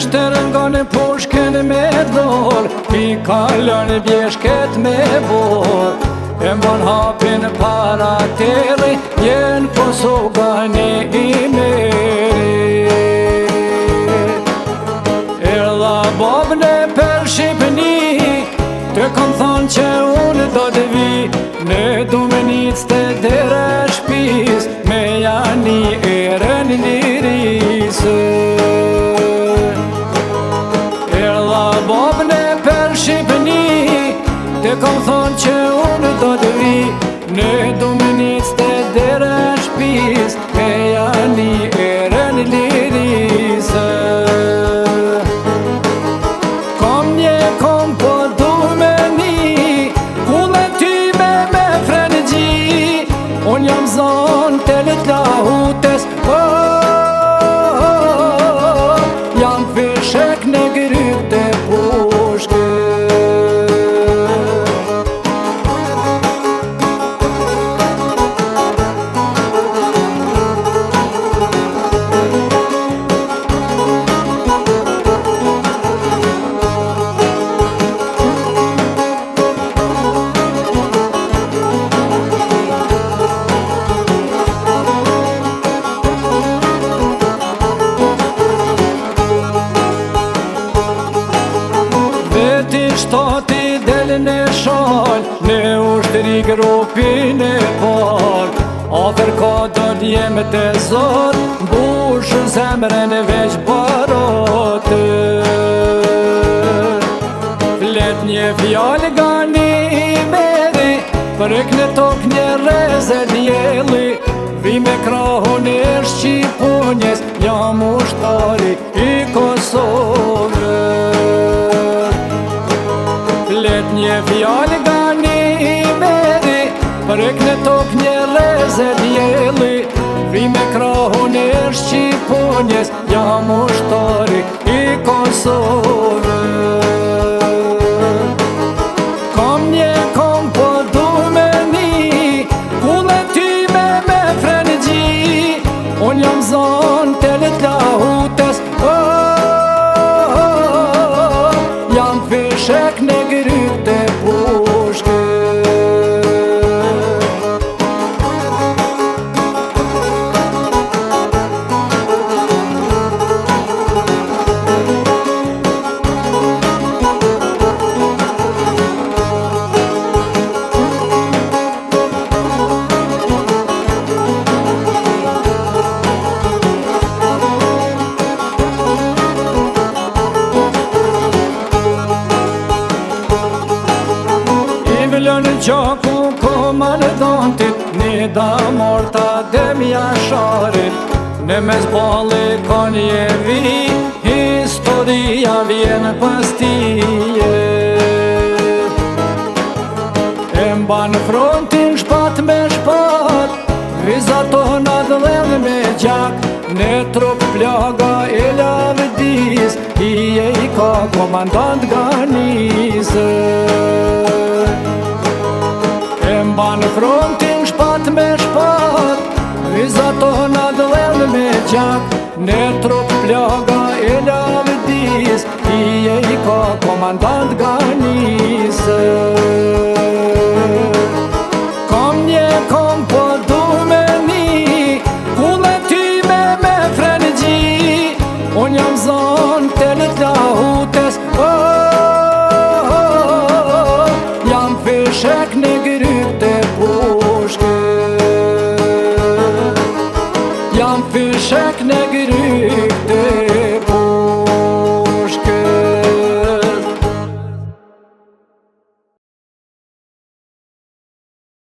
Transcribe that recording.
shtërën nga në pushken me dor, i kalën bjeshket me bor. E mbon hapin para teri, jen Kosovani i meri. Erdha babne për Shqipni, të kom thonë që unë do të vi, ne du me nic të dere shpis, me jani erën lirisë. Erdha babne për Shqipni, të kom thonë që unë do të vi, ne du me nic të dere shpis, me jani erën lirisë. Kom një kom po du me ni, kullë ty me frenëgji, unë jam zonë të lit lahutes, jam fishek në gryp të pushke. Shtati del në shal, në ushtri grupin e par. Afer ka do t'jem të zot, bush zemrën veç barote. Flet një fjall gani i meri, prek në tok një reze djeli, vi me krahun e Shqipunjes, jam ushtari i Kosovës. Flet një fjall gani i meri, prek në tok një reze djeli, vi me krahun e Shqipunjes, jam ushtari i Kosovës. Kom një kom po du me ni, kullë ty me frenëgji, unë jam zonë të lit lahutes, jam fishek në gryp të pushke. Në gjaku komandantit, një damorta dhe mjasharit, në mes bali ka një vi, historia vjen pas tije. E mban frontin shpat me shpat, vizat tona dhëllën me gjak, në trup plaga e lavdis, i ka komandant Ganise. Mban frontin shpat me shpat, vizat tona dhëllën me gjak, në trup plaga e lavdis, i ka komandant Ganise. Kom një kom po du me ni, kullë ty me frenëgji, unë jam zonë të lit lahutes, jam fishek në gryp të pushke. Jam fishek në gryp